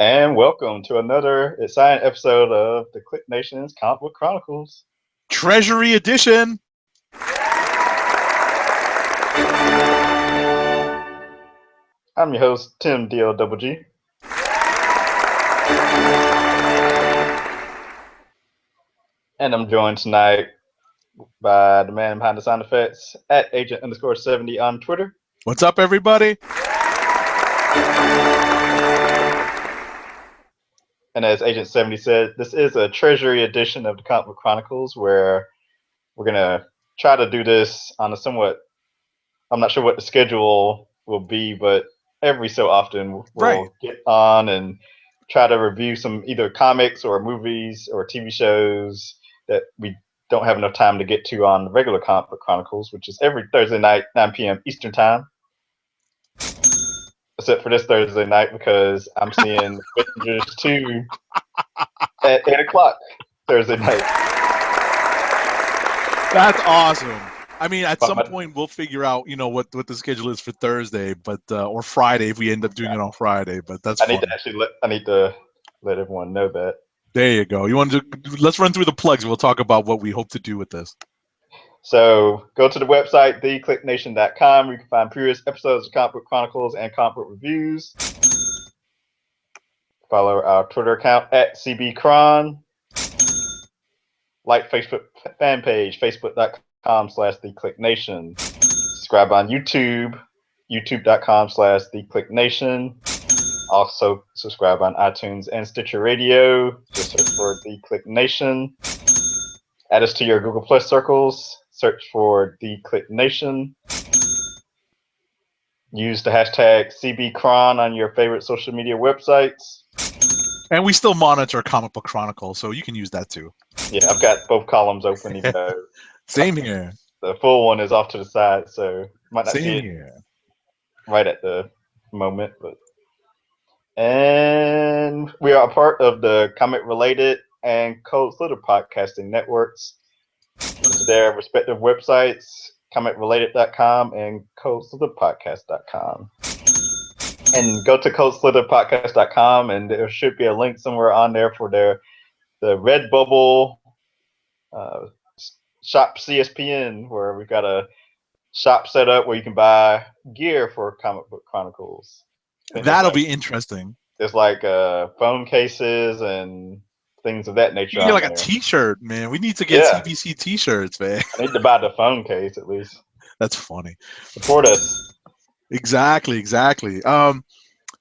And welcome to another exciting episode of the Click Nation's Comic Book Chronicles. Treasury Edition. I'm your host, Tim DLGG. And I'm joined tonight by the man behind the sound effects at Agent_70 on Twitter. What's up, everybody? And as Agent 70 said, this is a Treasury edition of the Comic Book Chronicles where we're going to try to do this on a somewhat, I'm not sure what the schedule will be, but every so often we'll get on and try to review some either comics or movies or TV shows that we don't have enough time to get to on the regular Comic Book Chronicles, which is every Thursday night, 9 p.m. Eastern Time. Except for this Thursday night because I'm seeing Avengers 2 at 8 o'clock Thursday night. That's awesome. I mean, at some point we'll figure out, what the schedule is for Thursday, but or Friday if we end up doing it on Friday. But that's I need to let everyone know that. There you go. Let's run through the plugs. We'll talk about what we hope to do with this. So go to the website, theclicknation.com. You can find previous episodes of Comic Book Chronicles and Comic Book Reviews. Follow our Twitter account at CBCron. Like Facebook fan page, facebook.com/theclicknation. Subscribe on YouTube, youtube.com/theclicknation. Also subscribe on iTunes and Stitcher Radio. Just search for The Click Nation. Add us to your Google Plus circles. Search for The Click Nation. Use the hashtag CBCron on your favorite social media websites. And we still monitor Comic Book Chronicles, so you can use that too. Yeah, I've got both columns open, even though Same here. The full one is off to the side, so might not see it here. Right at the moment. And we are a part of the Comic Related and Cold Slither podcasting networks. Go to their respective websites, comicrelated.com and coldslitherpodcast.com. And go to coldslitherpodcast.com and there should be a link somewhere on there for the Redbubble shop CSPN, where we've got a shop set up where you can buy gear for Comic Book Chronicles. That'll be interesting. There's like phone cases and things of that nature. You get like a T-shirt, man. We need to get CBC T-shirts, man. I need to buy the phone case at least. That's funny. Support us. Exactly.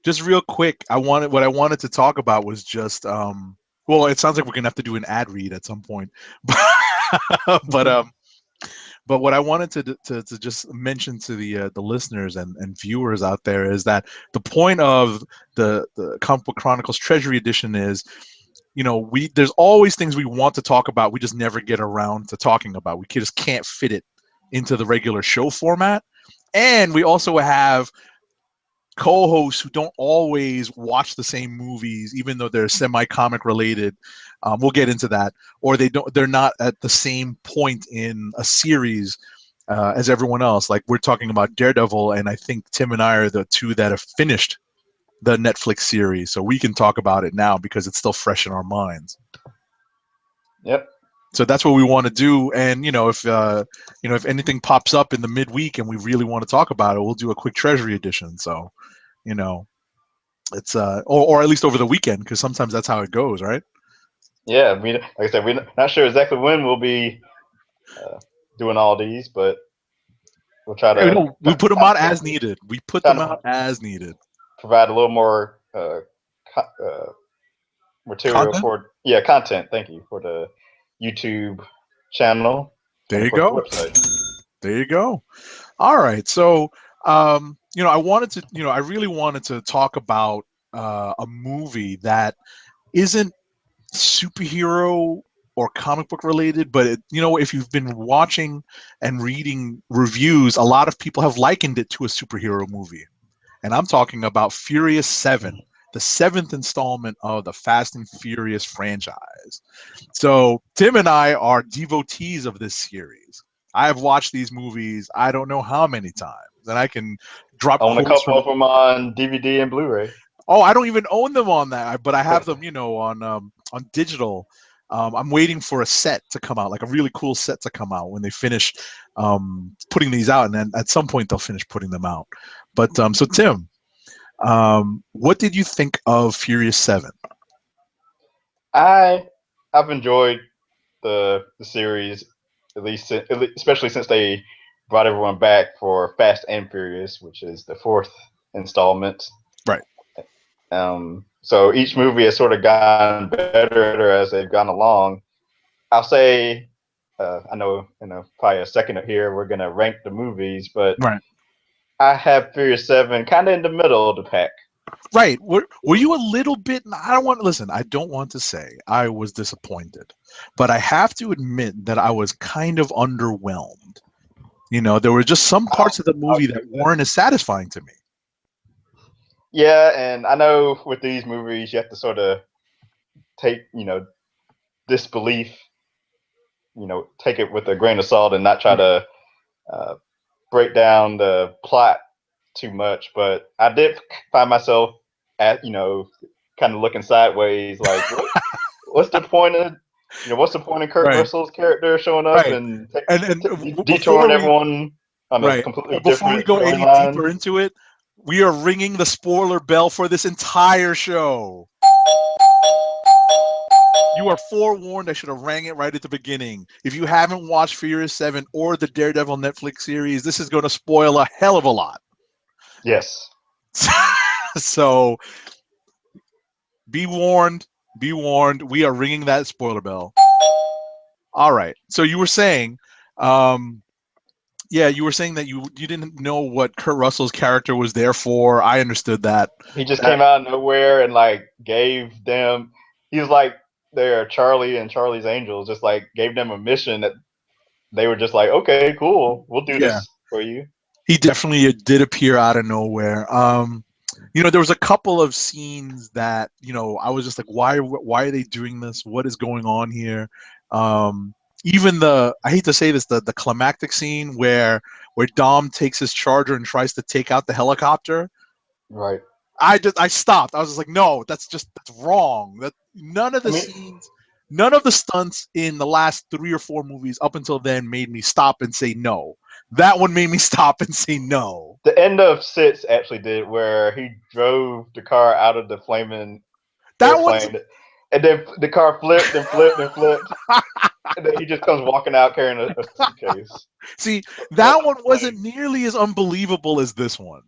Just real quick, what I wanted to talk about was just well, it sounds like we're gonna have to do an ad read at some point, but what I wanted to just mention to the listeners and viewers out there is that the point of the Comic Book Chronicles Treasury Edition is, there's always things we want to talk about, we just never get around to talking about. We just can't fit it into the regular show format, and we also have co-hosts who don't always watch the same movies, even though they're semi-comic related. We'll get into that, or they're not at the same point in a series as everyone else. Like we're talking about Daredevil, and I think Tim and I are the two that have finished the Netflix series, so we can talk about it now because it's still fresh in our minds. Yep. So that's what we want to do, and if anything pops up in the midweek and we really want to talk about it, we'll do a quick Treasury edition. So, it's or at least over the weekend, because sometimes that's how it goes, right? Yeah, like I said, we're not sure exactly when we'll be doing all these, but we'll try to. We put them out as needed. Provide a little more material content. Thank you for the YouTube channel. There you go. There you go. All right. So, I really wanted to talk about a movie that isn't superhero or comic book related, but if you've been watching and reading reviews, a lot of people have likened it to a superhero movie. And I'm talking about Furious 7, the 7th installment of the Fast and Furious franchise. So Tim and I are devotees of this series. I have watched these movies I don't know how many times, and I can drop. Own a couple of them on DVD and Blu-ray. Oh, I don't even own them on that, but I have them, on digital. I'm waiting for a set to come out, like a really cool set to come out when they finish putting these out, and then at some point they'll finish putting them out. But so Tim, what did you think of Furious 7? I've enjoyed the series, especially since they brought everyone back for Fast and Furious, which is the fourth installment. Right. So each movie has sort of gotten better as they've gone along. I'll say, I know probably a second here we're gonna rank the movies, but Right. I have Furious 7 kind of in the middle of the pack. Right. Were you a little bit? I don't want to say I was disappointed, but I have to admit that I was kind of underwhelmed. There were just some parts of the movie that weren't as satisfying to me. Yeah, and I know with these movies you have to sort of take, disbelief, take it with a grain of salt and not try to break down the plot too much. But I did find myself at, kind of looking sideways, like, what's the point of, what's the point of Kurt Russell's character showing up and detouring everyone on a completely before we different go any storyline? deeper into it, we are ringing the spoiler bell for this entire show. You are forewarned. I should have rang it right at the beginning. If you haven't watched Furious 7 or the Daredevil Netflix series, this is going to spoil a hell of a lot. Yes. So be warned. Be warned. We are ringing that spoiler bell. All right. So you were saying, you were saying that you didn't know what Kurt Russell's character was there for. I understood that. He just came out of nowhere and gave them. He was like they're Charlie and Charlie's Angels, just gave them a mission that they were just like, okay, cool, we'll do this for you. He definitely did appear out of nowhere. There was a couple of scenes that I was just like, why are they doing this? What is going on here? Even I hate to say this, the climactic scene where Dom takes his charger and tries to take out the helicopter. Right. I stopped. I was just like, no, that's wrong. That none of the scenes, none of the stunts in the last 3 or 4 movies up until then made me stop and say no. That one made me stop and say no. The end of 6 actually did, where he drove the car out of the flaming airplane, and then the car flipped and flipped and flipped, and then he just comes walking out carrying a suitcase. See, that one wasn't nearly as unbelievable as this one.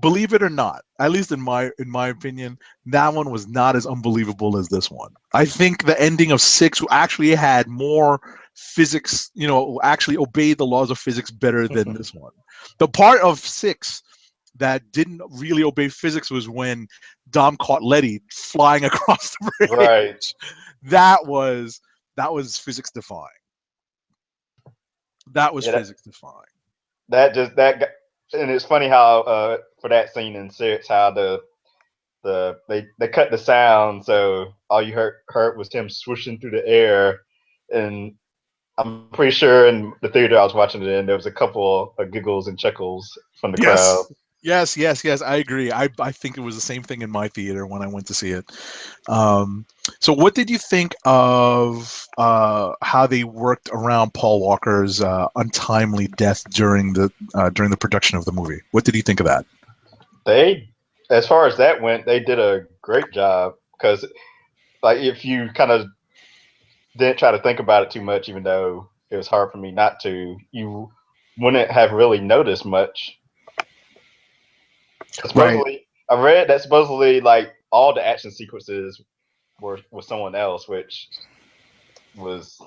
Believe it or not, at least in my opinion, that one was not as unbelievable as this one. I think the ending of 6 actually had more physics, actually obeyed the laws of physics better than this one. The part of 6 that didn't really obey physics was when Dom caught Letty flying across the bridge. Right. That was physics defying. That was physics defying. And it's funny how for that scene in 6, how they cut the sound, so all you heard was him swooshing through the air, and I'm pretty sure in the theater I was watching it in, there was a couple of giggles and chuckles from the crowd. Yes, I agree. I think it was the same thing in my theater when I went to see it. So what did you think of how they worked around Paul Walker's untimely death during the production of the movie? What did you think of that? As far as that went, they did a great job, because if you kind of didn't try to think about it too much, even though it was hard for me not to, you wouldn't have really noticed much. Supposedly, I read that supposedly all the action sequences were someone else, which was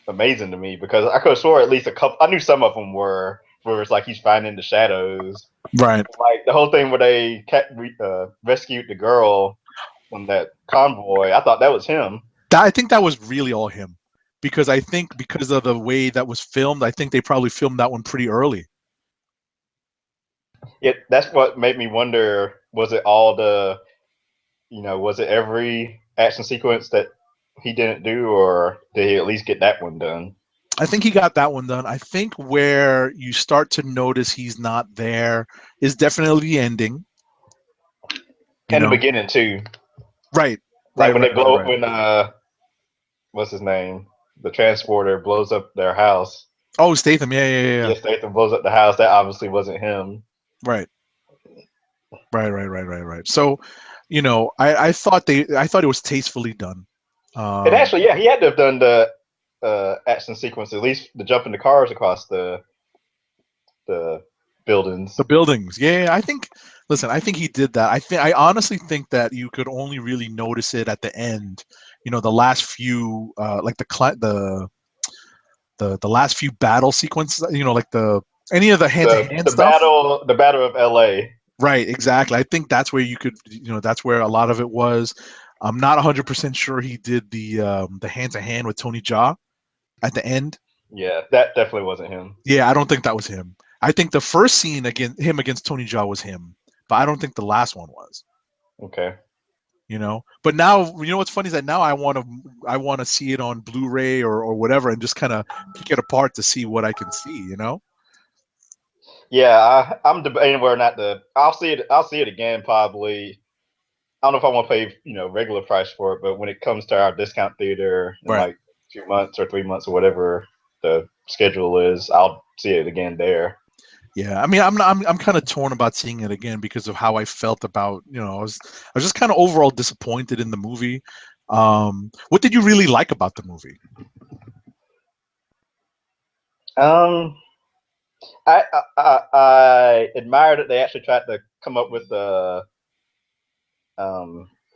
amazing to me, because I could have swore at least a couple. I knew some of them were where it's he's finding the shadows, right? The whole thing where they rescued the girl from that convoy. I thought that was him. I think that was really all him, because I think because of the way that was filmed, I think they probably filmed that one pretty early. That's what made me wonder, was it was it every action sequence that he didn't do, or did he at least get that one done? I think he got that one done. I think where you start to notice he's not there is definitely the ending. You In the know, beginning too, right, like right, when right, they right, blow right, when what's his name, the transporter blows up their house. Oh, Statham, yeah, yeah, yeah, yeah. Yes, Statham blows up the house. That obviously wasn't him. Right, right, right, right, right, right. So, I thought it was tastefully done. And Um, actually, yeah, he had to have done the action sequence, at least the jump in the cars across the buildings. the buildings, yeah, I think. Listen, I think he did that. I honestly think that you could only really notice it at the end. The last few, like the last few battle sequences. Like any of the hand to hand stuff. The battle of L.A. Right, exactly. I think that's where you could, that's where a lot of it was. I'm not 100% sure he did the hand to hand with Tony Jaa at the end. Yeah, that definitely wasn't him. Yeah, I don't think that was him. I think the first scene against Tony Jaa was him, but I don't think the last one was. Okay. But now, what's funny is that now I want to see it on Blu-ray or whatever and just kind of pick it apart to see what I can see. Yeah, I'm debating whether or not to. I'll see it. I'll see it again probably. I don't know if I want to pay regular price for it, but when it comes to our discount theater in Right. like 2 months or 3 months or whatever the schedule is, I'll see it again there. Yeah, I mean, I'm kind of torn about seeing it again because of how I felt about, I was just kind of overall disappointed in the movie. What did you really like about the movie? Um, I admire that they actually tried to come up with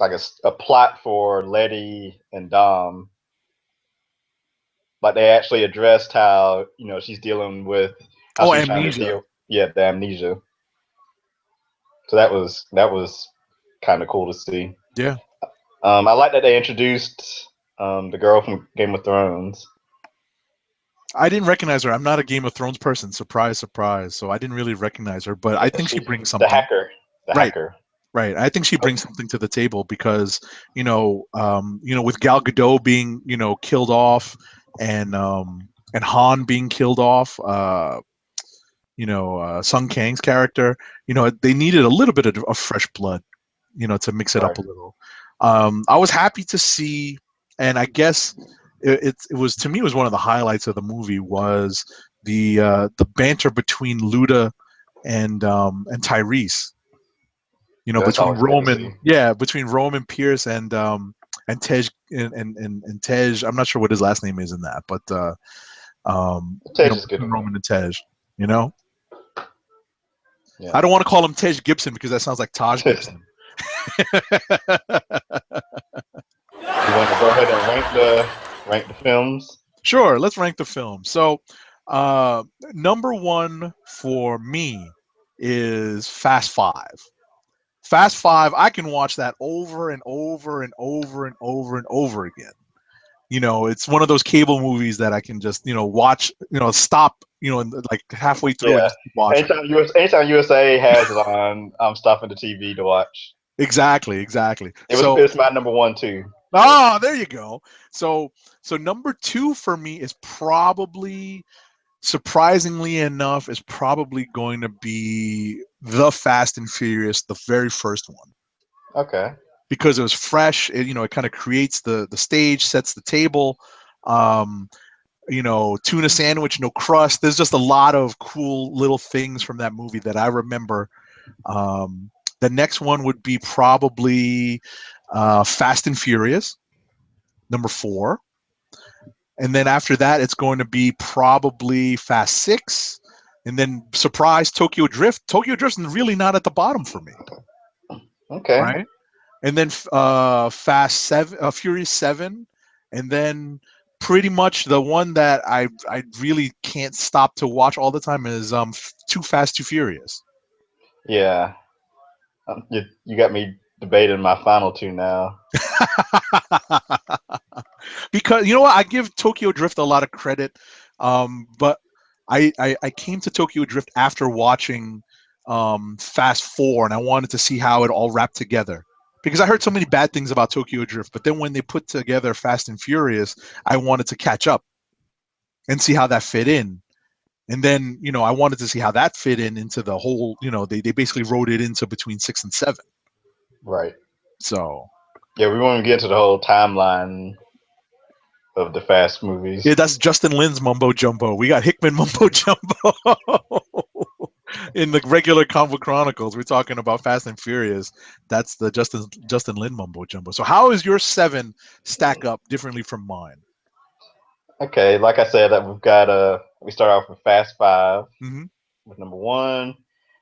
like a plot for Letty and Dom. Like they actually addressed how she's dealing with how Oh, she's trying to amnesia. deal the amnesia. So that was kind of cool to see. Yeah, I like that they introduced the girl from Game of Thrones. I didn't recognize her. I'm not a Game of Thrones person. Surprise, surprise. So I didn't really recognize her, but I Yeah, think she brings the something. hacker, the Right, hacker. right. I think she brings something to the table because, with Gal Gadot being, killed off and Han being killed off, Sung Kang's character, they needed a little bit of fresh blood, to mix it up Right. a little. I was happy to see, and I guess it was, to me, it was one of the highlights of the movie was the banter between Luda and Tyrese. That's Between always good to Roman, see. yeah, between Roman Pierce and Tej and Tej. I'm not sure what his last name is in that, but Tej is good between in it. Roman and Tej, you know. Yeah. I don't want to call him Tej Gibson because that sounds like Taj Gibson. You want to go ahead and rank the films? Sure, let's rank the film. So, number one for me is Fast Five. Fast Five, I can watch that over and over and over and over and over again. It's one of those cable movies that I can just, watch, stop, and like halfway through and Yeah. just keep watching. Anytime USA has it on, I'm stopping the TV to watch. Exactly, exactly. It's my number one too. There you go. So number two for me is probably, surprisingly enough, is probably going to be the Fast and Furious, the very first one. Okay. Because it was fresh. It kind of creates the stage, sets the table. Um, Tuna sandwich, no crust. There's just a lot of cool little things from that movie that I remember. The next one would be probably Fast and Furious, number 4. And then after that, it's going to be probably Fast 6. And then surprise, Tokyo Drift. Tokyo Drift's really not at the bottom for me. Okay. Right? And then Fast 7, Furious 7. And then pretty much the one that I really can't stop to watch all the time is Too Fast, Too Furious. Yeah. You got me debating my final two now. Because you know what, I give Tokyo Drift a lot of credit, but I came to Tokyo Drift after watching Fast 4, and I wanted to see how it all wrapped together. Because I heard so many bad things about Tokyo Drift, but then when they put together Fast and Furious, I wanted to catch up and see how that fit in. And then, I wanted to see how that fit into the whole, they basically wrote it into between 6 and 7. Right. So Yeah, we won't get into the whole timeline of the Fast movies. yeah, that's Justin Lin's mumbo jumbo. We got Hickman mumbo jumbo in the regular comic chronicles. We're talking about Fast and Furious. That's the Justin Lin mumbo jumbo. So how is your 7 stack up differently from mine? Okay, like I said, we've got we start off with Fast 5 Mm-hmm. with number 1.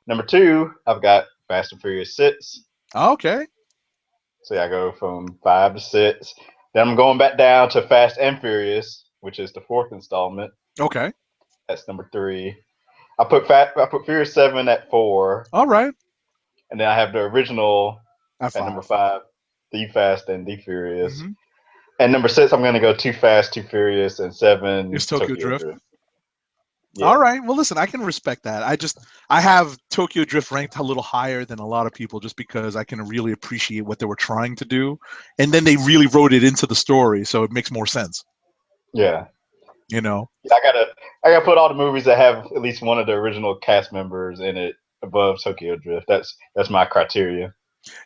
Number 2, I've got Fast and Furious 6. Okay. So yeah, I go from 5 to 6. Then I'm going back down to Fast and Furious, which is the 4th installment. Okay. That's number 3. I put Furious 7 at 4, All right. and then I have the original At at 5. number 5, The Fast and The Furious. Mm-hmm. And number 6, I'm going to go Too Fast, Too Furious, and 7 It's Tokyo Drift. Yeah. All right. Well, listen, I can respect that. I have Tokyo Drift ranked a little higher than a lot of people just because I can really appreciate what they were trying to do, and then they really wrote it into the story, so it makes more sense. Yeah. You know. I gotta put all the movies that have at least one of the original cast members in it above Tokyo Drift. That's my criteria.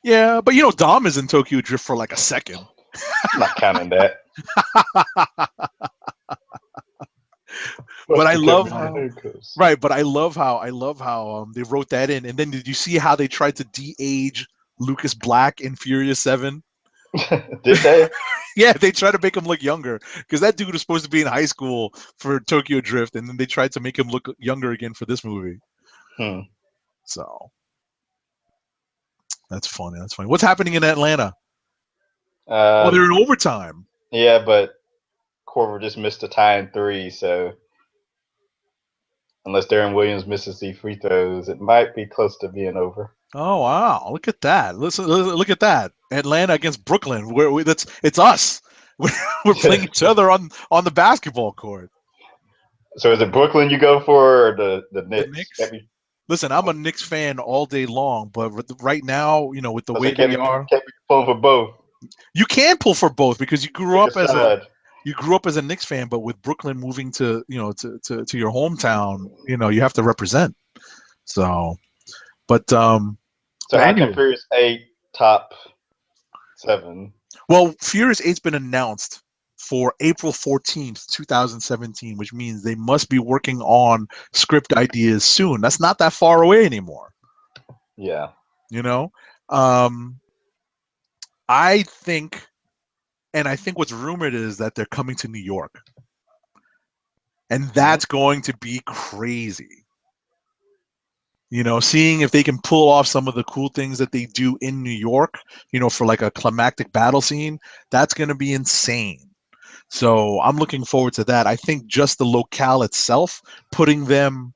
Yeah, but Dom is in Tokyo Drift for like a second. I'm not counting that. But I love how, right. But I love how they wrote that in. And then did you see how they tried to de-age Lucas Black in Furious 7? Did they? Yeah, they tried to make him look younger because that dude was supposed to be in high school for Tokyo Drift, and then they tried to make him look younger again for this movie. So that's funny. That's funny. What's happening in Atlanta? Well, they're in overtime. Yeah, but Corver just missed a tie in 3, so unless Darren Williams misses the free throws, it might be close to being over. Oh wow! Look at that! Listen, look at that! Atlanta against Brooklyn. It's us. We're playing each other on the basketball court. So is it Brooklyn you go for, or the Knicks? The Knicks? Listen, I'm a Knicks fan all day long, but right now, with the way they are, can't be pulling for both. You can pull for both because you grew up as a Knicks fan, but with Brooklyn moving to to your hometown, you have to represent. So, but so how can Furious 8 top 7? Well, Furious 8's been announced for April 14th, 2017, which means they must be working on script ideas soon. That's not that far away anymore. Yeah. I think what's rumored is that they're coming to New York. And that's going to be crazy. Seeing if they can pull off some of the cool things that they do in New York, for like a climactic battle scene, that's going to be insane. So I'm looking forward to that. I think just the locale itself, taking them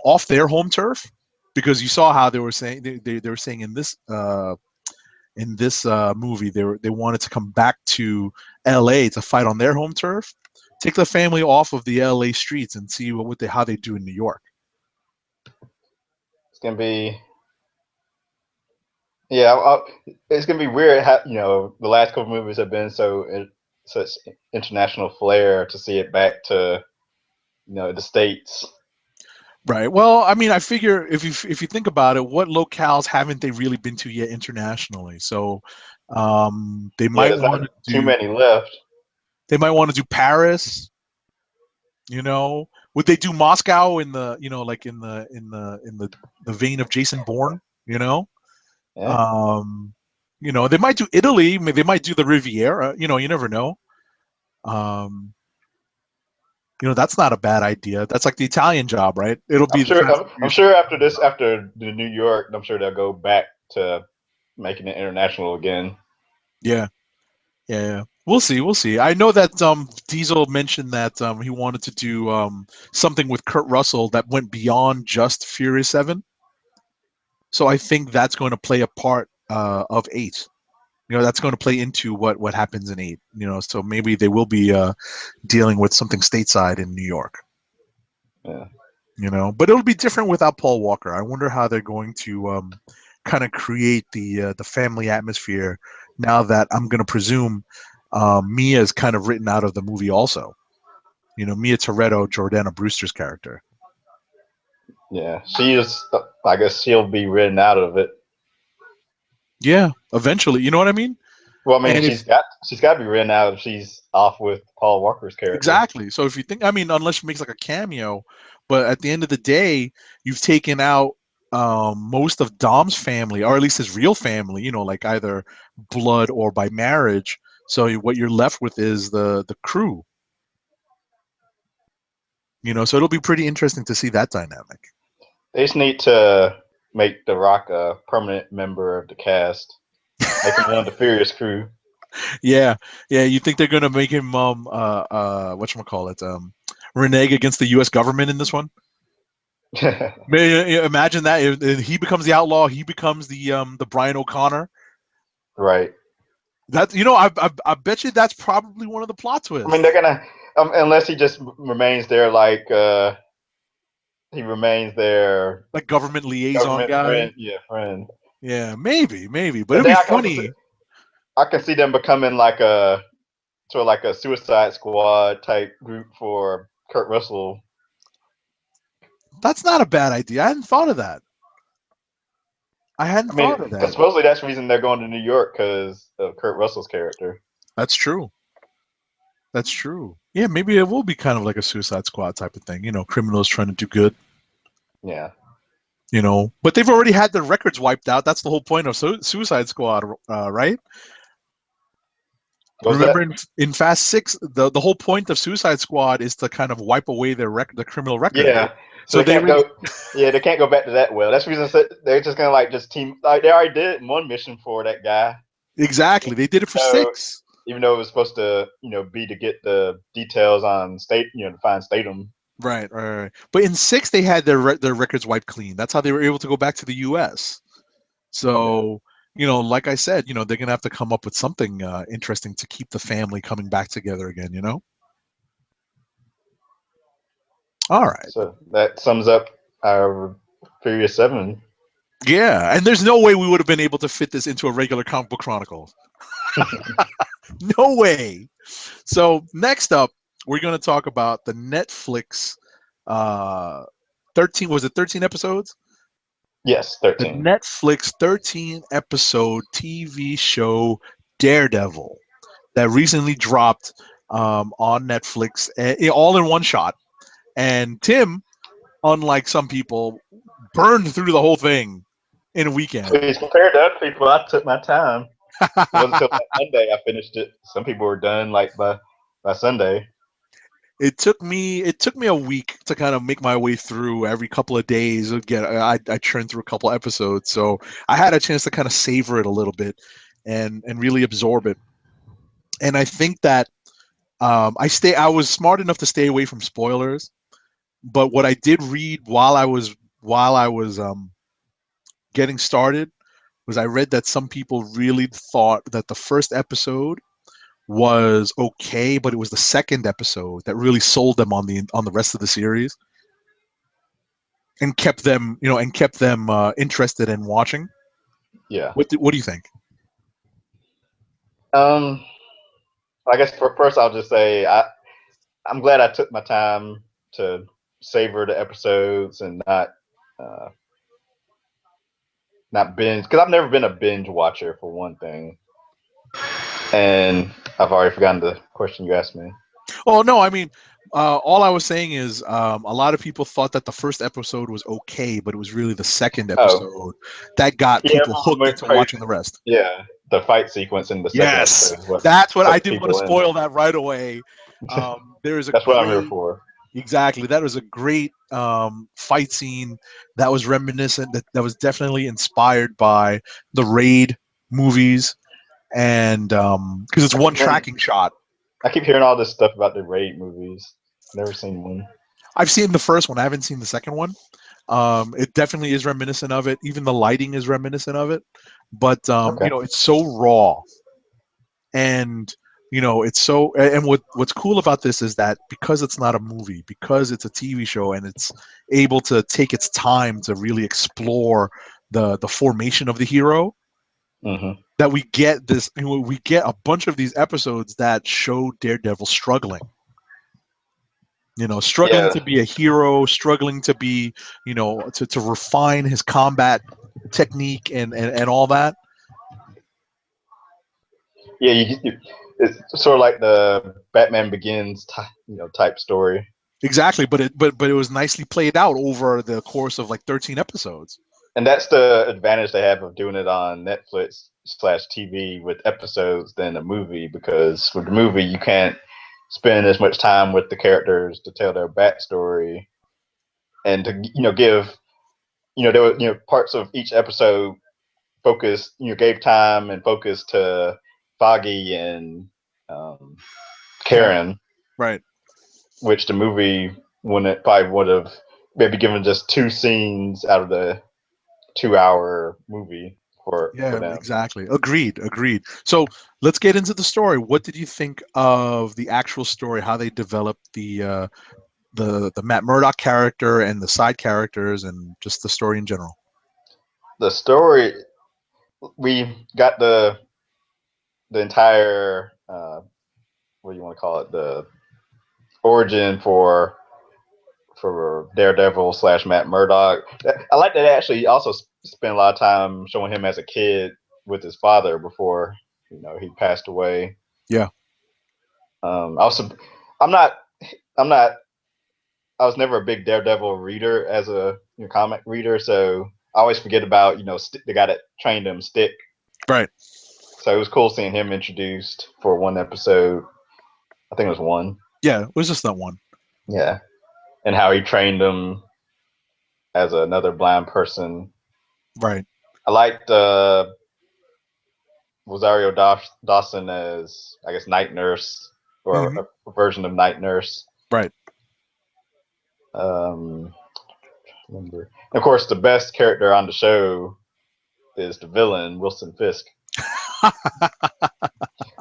off their home turf, because you saw how they were saying they were saying in this movie they wanted to come back to LA to fight on their home turf. Take the family off of the LA streets and see how they do in New York. It's gonna be, it's gonna be weird how the last couple movies have been such international flair to see it back to the States. Right. Well, I mean, I figure if you think about it, what locales haven't they really been to yet internationally? So they might want to do too many left. They might want to do Paris. Would they do Moscow in the like in the vein of Jason Bourne? Yeah. They might do Italy. They might do the Riviera. You never know. That's not a bad idea. That's like the Italian job, right? It'll be. I'm sure after the New York, I'm sure they'll go back to making it international again. Yeah. We'll see. I know that Diesel mentioned that he wanted to do something with Kurt Russell that went beyond just Furious 7. So I think that's going to play a part of 8. That's going to play into what happens in 8. So maybe they will be dealing with something stateside in New York. Yeah. But it'll be different without Paul Walker. I wonder how they're going to kind of create the family atmosphere now that I'm going to presume Mia is kind of written out of the movie also. Mia Toretto, Jordana Brewster's character. Yeah, she is. I guess she'll be written out of it. Yeah, eventually. You know what I mean? Well, I mean, And she's if got to be written out if she's off with Paul Walker's character. exactly. So if you think, I mean, unless she makes like a cameo, but at the end of the day, you've taken out most of Dom's family, or at least his real family. You know, like either blood or by marriage. So what you're left with is the crew. You know, so it'll be pretty interesting to see that dynamic. They just need to make The Rock a permanent member of the cast. Make him one of the Furious crew. Yeah, yeah. You think they're gonna make him whatchamacallit, renege against the U.S. government in this one? Imagine that if he becomes the outlaw, he becomes the Brian O'Connor. Right. That you know, I bet you that's probably one of the plot I mean, they're twists. gonna unless he just remains there like he remains their Like government liaison government guy. friend. Yeah, friend. Yeah, maybe, but And it'd be then funny. I can see them becoming like a sort of like a Suicide Squad type group for Kurt Russell. That's not a bad idea. I hadn't thought of that. I hadn't I mean, thought of because that. supposedly that's the reason they're going to New York because of Kurt Russell's character. That's true. That's true. Yeah, maybe it will be kind of like a Suicide Squad type of thing. You know, criminals trying to do good. Yeah. You know, but they've already had their records wiped out. That's the whole point of Suicide Squad, right? What was Remember that? in Fast Six, the whole point of Suicide Squad is to kind of wipe away the criminal record. Yeah. So So they they can't really, go. Yeah, they can't go back to that well. That's the reason they're just gonna like just team. Like they already did one mission for that guy. exactly, they did it for So six. even though it was supposed to, be to get the details on state, to find Statham. Right. But in six, they had their records wiped clean. That's how they were able to go back to the U.S. Yeah. So like I said, they're gonna have to come up with something interesting to keep the family coming back together again. All right. So that sums up our Furious Seven. Yeah, and there's no way we would have been able to fit this into a regular comic book chronicle. No way. So next up, we're going to talk about the Netflix 13. Was it 13 episodes? Yes, The 13. Netflix 13 episode TV show Daredevil that recently dropped on Netflix, all in one shot. And Tim, unlike some people, burned through the whole thing in a weekend. Please, compared to other people, I took my time. It wasn't until that Monday I finished it. Some people were done like by Sunday. It took me a week to kind of make my way through every couple of days. Again, I churned through a couple episodes, so I had a chance to kind of savor it a little bit and really absorb it. And I think that I was smart enough to stay away from spoilers. But what I did read while I was getting started was I read that some people really thought that the first episode was okay, but it was the second episode that really sold them on the rest of the series and kept them interested in watching. Yeah. What do you think? Um. I guess first I'll just say I'm glad I took my time to savor the episodes and uh, not binge because I've never been a binge watcher for one thing, and I've already forgotten the question you asked me. Oh no, I mean, all I was saying is a lot of people thought that the first episode was okay, but it was really the second Oh, episode that got yeah, people everyone hooked went into crazy. watching the rest. Yeah, the fight sequence in the second Yes, episode is what that's what I hooked didn't want to people in. spoil that right away. There is a That's what I'm here great for. Exactly. That was a great fight scene that was reminiscent, that was definitely inspired by the Raid movies, and because it's I one keep hearing tracking shot. I keep hearing all this stuff about the Raid movies. Never seen one. I've seen the first one. I haven't seen the second one. It definitely is reminiscent of it. Even the lighting is reminiscent of it. But Okay. it's so raw, and it's so. And what's cool about this is that because it's not a movie, because it's a TV show, and it's able to take its time to really explore the formation of the hero, Hmm. that we get a bunch of these episodes that show Daredevil struggling. Struggling Yeah. to be a hero, struggling to be, to refine his combat technique and all that. Yeah, it's sort of like the Batman Begins, type story. Exactly, but it was nicely played out over the course of like 13 episodes. And that's the advantage they have of doing it on Netflix/TV with episodes than a movie, because with the movie you can't spend as much time with the characters to tell their backstory and to give there were parts of each episode focused gave time and focus to Foggy and Karen, Right. which the movie wouldn't probably would have maybe given just 2 scenes out of the 2-hour movie for Yeah, them. exactly. Agreed. So let's get into the story. What did you think of the actual story? How they developed the Matt Murdock character and the side characters and just the story in general? The story, we got the entire what do you want to call it, the origin for Daredevil/Matt Murdock. I like that they actually also spent a lot of time showing him as a kid with his father before he passed away. Yeah. Also, I'm not I'm not I was never a big Daredevil reader as a comic reader, so I always forget about the guy that trained him, Stick. Right. So it was cool seeing him introduced for one episode. I think it was one. Yeah, it was just that one. Yeah, and how he trained him as another blind person. Right. I liked Rosario Dawson as, I guess, Night Nurse, Hmm. or a version of Night Nurse. Right. Remember. Of course, the best character on the show is the villain, Wilson Fisk,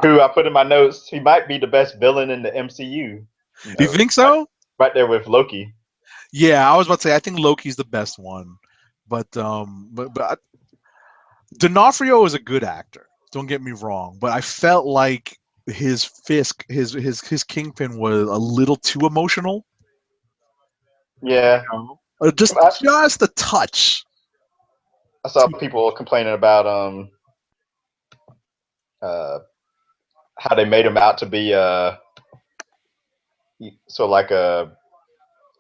who I put in my notes. He might be the best villain in the MCU. You think so? Right there with Loki. Yeah, I was about to say I think Loki's the best one, but D'Onofrio is a good actor. Don't get me wrong, but I felt like his Fisk, his Kingpin was a little too emotional. Yeah, Just I, a touch. I saw people complaining about uh, how they made him out to be so like a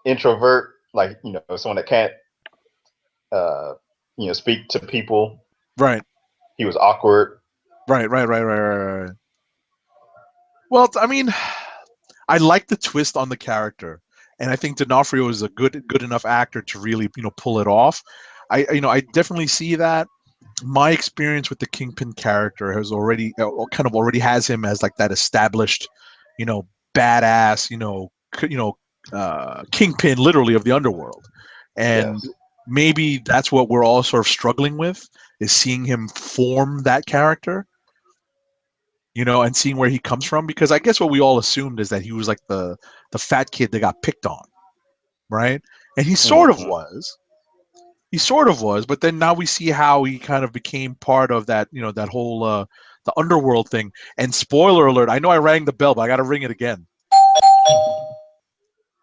introvert, like someone that can't uh, speak to people. Right. He was awkward. Right. Well, I mean, I like the twist on the character, and I think D'Onofrio is a good enough actor to really pull it off. I definitely see that. My experience with the Kingpin character has already kind of already has him as like that established, you know, badass, Kingpin literally of the underworld, and Yes. maybe that's what we're all sort of struggling with is seeing him form that character, and seeing where he comes from, because I guess what we all assumed is that he was like the fat kid that got picked on, right? And he sort of Mm-hmm. was. He sort of was, but then now we see how he kind of became part of that, that whole the underworld thing. And spoiler alert, I know I rang the bell, but I got to ring it again.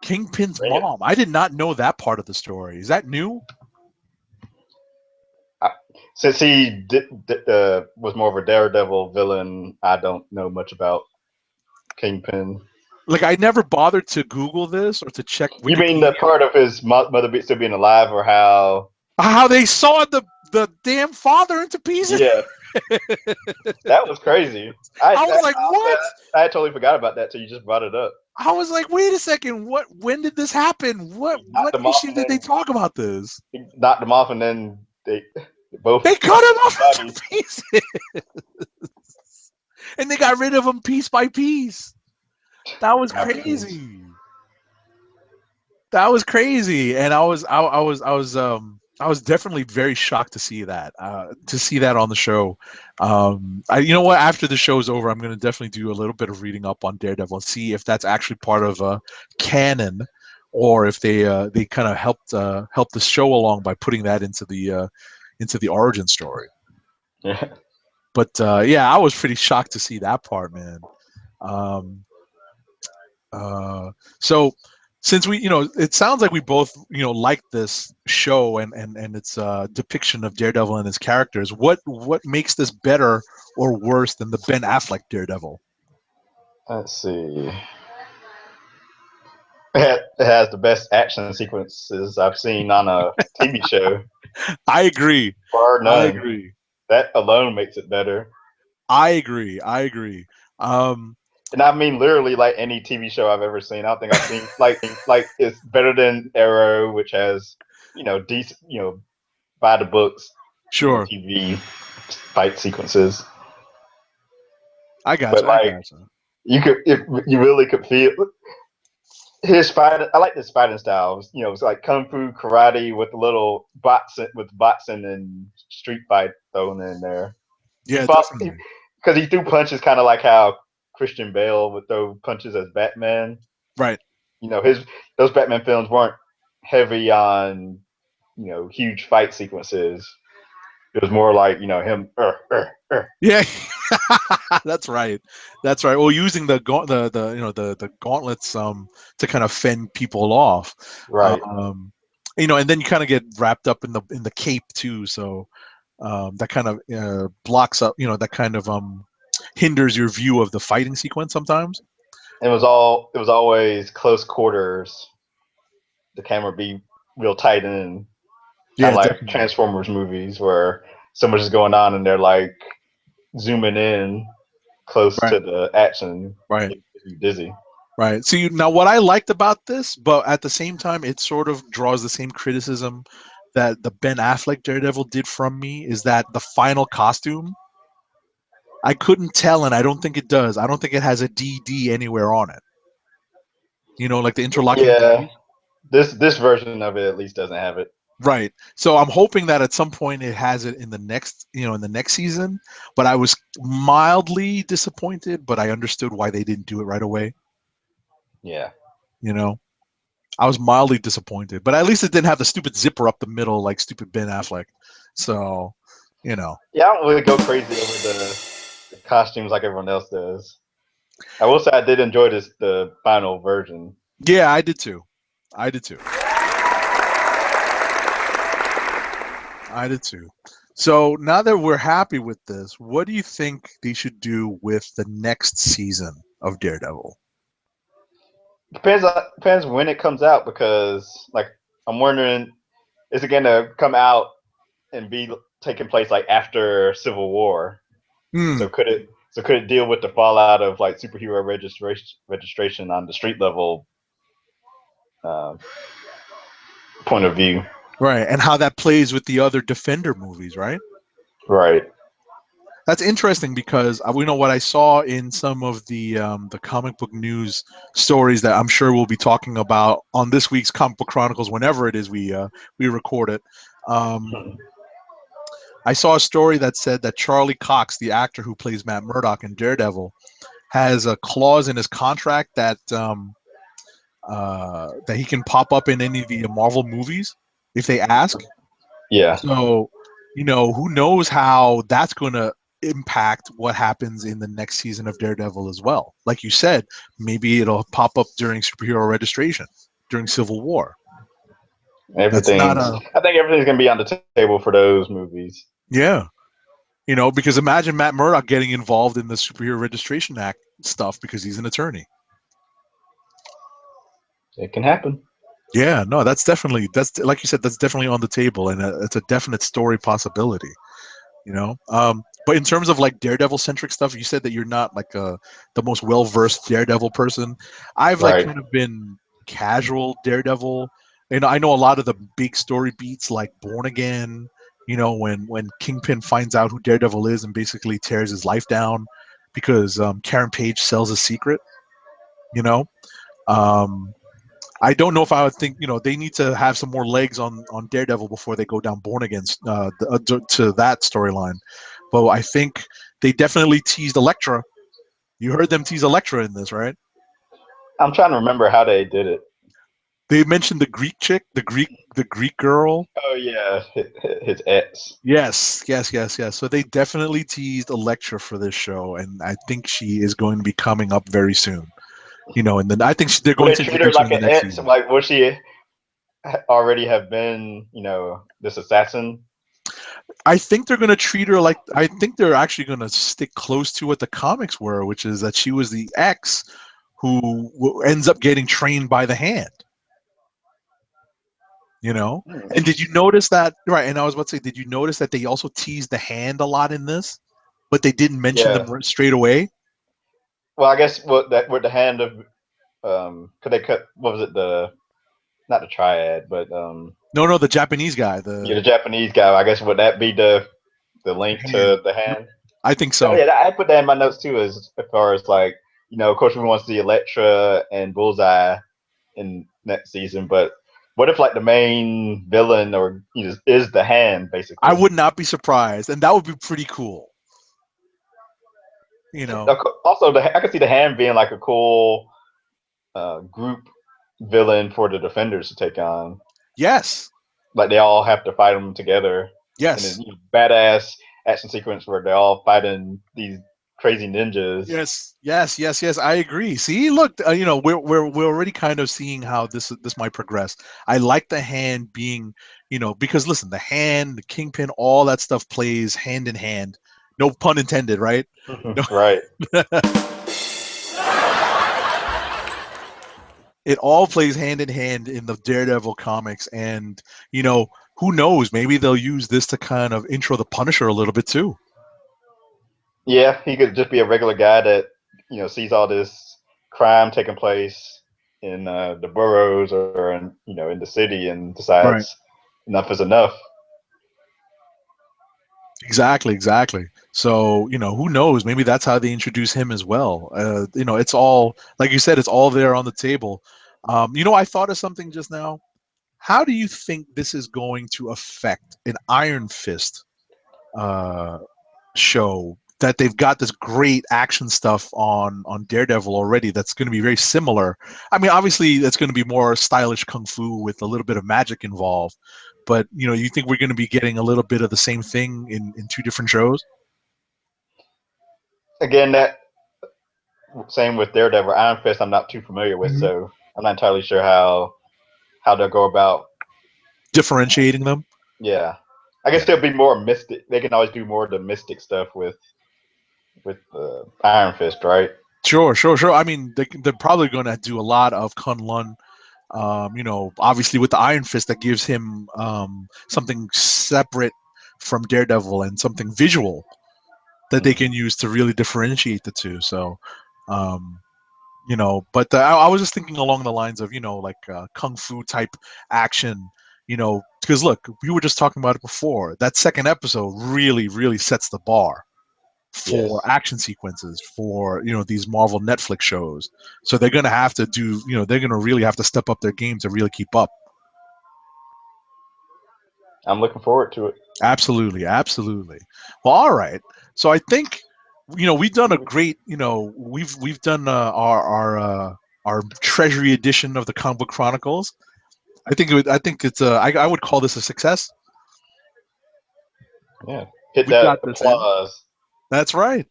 Kingpin's mom. I did not know that part of the story. Is that new? Since he was more of a Daredevil villain, I don't know much about Kingpin. Like, I never bothered to Google this or to check You mean the Wikipedia. part of his mother still being alive, or how? How they sawed the damn father into pieces? Yeah, that was crazy. I was like, what? I totally forgot about that till you just brought it up. I was like, wait a second, what? When did this happen? What He knocked him off, issue and did they then talk about this? he knocked him off, and then they both They cut him off bodies. into pieces, and they got rid of him piece by piece. That was crazy. That was crazy, and I was definitely very shocked to see that on the show. You know what? After the show's over, I'm going to definitely do a little bit of reading up on Daredevil and see if that's actually part of canon, or if they kind of helped the show along by putting that into the origin story. Yeah. But yeah, I was pretty shocked to see that part, man. So since we, it sounds like we both, like this show and its depiction of Daredevil and his characters. What makes this better or worse than the Ben Affleck Daredevil? Let's see. It has the best action sequences I've seen on a TV show. I agree. Bar I none. agree. That alone makes it better. I agree. And I mean literally like any TV show I've ever seen. I don't think I've seen like it's better than Arrow, which has, decent, by the books, Sure. TV fight sequences. I got But you. I like got you. if you really could feel his fighting. I like his fighting styles. It's like kung fu, karate with a little boxing and street fight thrown in there. Yeah, definitely. Because he threw punches kind of like how Christian Bale would throw punches as Batman. Right. Those Batman films weren't heavy on huge fight sequences. It was more like him. Yeah, that's right. That's right. Well, using the gauntlets to kind of fend people off. Right. And then you kind of get wrapped up in the cape too. So that kind of blocks up. That kind of hinders your view of the fighting sequence sometimes. It was always close quarters. The camera be real tight in. Kind of like definitely. Transformers movies where so much is going on and they're like zooming in close to the action. Right. Get you dizzy. Right. So now what I liked about this, but at the same time, it sort of draws the same criticism that the Ben Affleck Daredevil did from me, is that the final costume, I couldn't tell, and I don't think it does. I don't think it has a DD anywhere on it. Like the interlocking. Yeah. This version of it at least doesn't have it. Right. So I'm hoping that at some point it has it in the next season. But I was mildly disappointed, but I understood why they didn't do it right away. Yeah. I was mildly disappointed, but at least it didn't have the stupid zipper up the middle like stupid Ben Affleck. So, Yeah, I don't really go crazy over the costumes like everyone else does. I will say I did enjoy the final version. Yeah, I did too. So now that we're happy with this, what do you think they should do with the next season of Daredevil? Depends when it comes out, because like I'm wondering, is it going to come out and be taking place like after Civil War? So could it deal with the fallout of like superhero registration on the street level point of view? Right, and how that plays with the other Defender movies, right? Right. That's interesting because we know what I saw in some of the comic book news stories that I'm sure we'll be talking about on this week's Comic Book Chronicles whenever it is we record it. I saw a story that said that Charlie Cox, the actor who plays Matt Murdock in Daredevil, has a clause in his contract that that he can pop up in any of the Marvel movies if they ask. Yeah. So, who knows how that's going to impact what happens in the next season of Daredevil as well. Like you said, maybe it'll pop up during superhero registration, during Civil War. I think everything's going to be on the table for those movies. Yeah. Because imagine Matt Murdock getting involved in the Superhero Registration Act stuff because he's an attorney. It can happen. Yeah, no, that's like you said, that's definitely on the table, and it's a definite story possibility. But in terms of like Daredevil centric stuff, you said that you're not like the most well versed Daredevil person. I've like kind of been casual Daredevil. I know a lot of the big story beats like Born Again. When Kingpin finds out who Daredevil is and basically tears his life down because Karen Page sells a secret. I don't know if I would think, they need to have some more legs on Daredevil before they go down Born Again to that storyline. But I think they definitely teased Elektra. You heard them tease Elektra in this, right? I'm trying to remember how they did it. They mentioned the Greek chick, the Greek girl. Oh yeah, his ex. Yes. So they definitely teased Elektra for this show, and I think she is going to be coming up very soon. You know, and then I think they're Would going they to treat her introduce her like in the an next ex? season. Like, would she already have been, this assassin? I think they're going to treat her like. I think they're actually going to stick close to what the comics were, which is that she was the ex who ends up getting trained by the Hand. You know, and did you notice that? Right, and I was about to say, did you notice that they also teased the Hand a lot in this, but they didn't mention Yeah. them straight away? Well, I guess with the hand of could they cut what was it not the triad but No, the Japanese guy. the Japanese guy. I guess would that be the The link Hand. to the hand? I think Oh, so. yeah, I put that in my notes too. As far as like of course we want to see Elektra and Bullseye in next season, but what if like the main villain or is the hand I basically? would not be surprised, and that would be pretty cool. You know. Also, I could see the hand being like a cool group villain for the Defenders to take on. Yes. Like they all have to fight them together in a Yes. badass action sequence where they're all fighting these crazy ninjas. Yes. I agree. See, look, we're already kind of seeing how this might progress. I like the Hand being, because listen, the Hand, the Kingpin, all that stuff plays hand in hand. No pun intended, right? No. Right. It all plays hand in hand in the Daredevil comics, and who knows? Maybe they'll use this to kind of intro the Punisher a little bit too. Yeah, he could just be a regular guy that sees all this crime taking place in the boroughs or in the city and Right. decides enough is enough. Exactly. So, who knows? Maybe that's how they introduce him as well. It's all, like you said, it's all there on the table. I thought of something just now. How do you think this is going to affect an Iron Fist uh, show that they've got this great action stuff on Daredevil already that's going to be very similar? I mean, obviously, that's going to be more stylish kung fu with a little bit of magic involved. But you think we're going to be getting a little bit of the same thing in two different shows? Again, that same with Daredevil. Iron Fist, I'm not too familiar with, Mhm. so I'm not entirely sure how they'll go about. Differentiating them? Yeah, I guess Yeah. there'll be more mystic. They can always do more of the mystic stuff with Iron Fist, right? Sure. I mean, they're probably going to do a lot of Kun Lun. Obviously with the Iron Fist, that gives him something separate from Daredevil and something visual that they can use to really differentiate the two. So, um, but I was just thinking along the lines of, like kung fu type action, because look, we were just talking about it before. That second episode really, really sets the bar for Yes, action sequences for these Marvel Netflix shows. So they're gonna have to do, they're gonna really have to step up their game to really keep up. I'm looking forward to it. Absolutely. Well, all right. So I think we've done a great, we've done our Treasury edition of the Comic Book Chronicles. I think it's I would call this a success. Yeah, hit We that got this in. applause. That's right.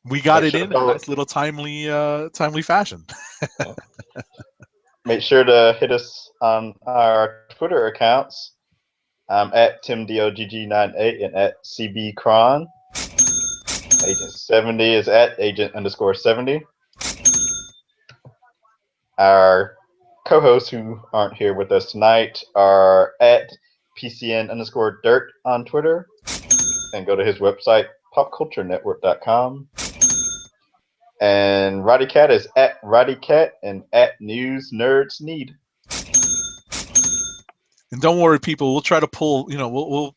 We got Make it sure to in a follow. nice little timely fashion. Yeah. Make sure to hit us on our Twitter accounts. I'm at TimDOGG98 and at CBCron. Agent 70 is at agent_70. Our co-hosts who aren't here with us tonight are at PCN_dirt on Twitter. And go to his website, popculturenetwork.com. And Roddy Cat is at Roddy Cat and at News Nerds Need. And don't worry, people. We'll try to pull.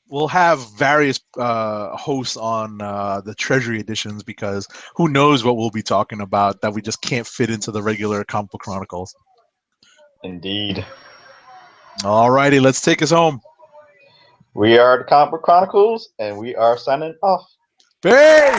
We'll have various hosts on the Treasury editions because who knows what we'll be talking about that we just can't fit into the regular Comic Book Chronicles. Indeed. All righty, let's take us home. We are the Comic Book Chronicles, and we are signing off. Hey!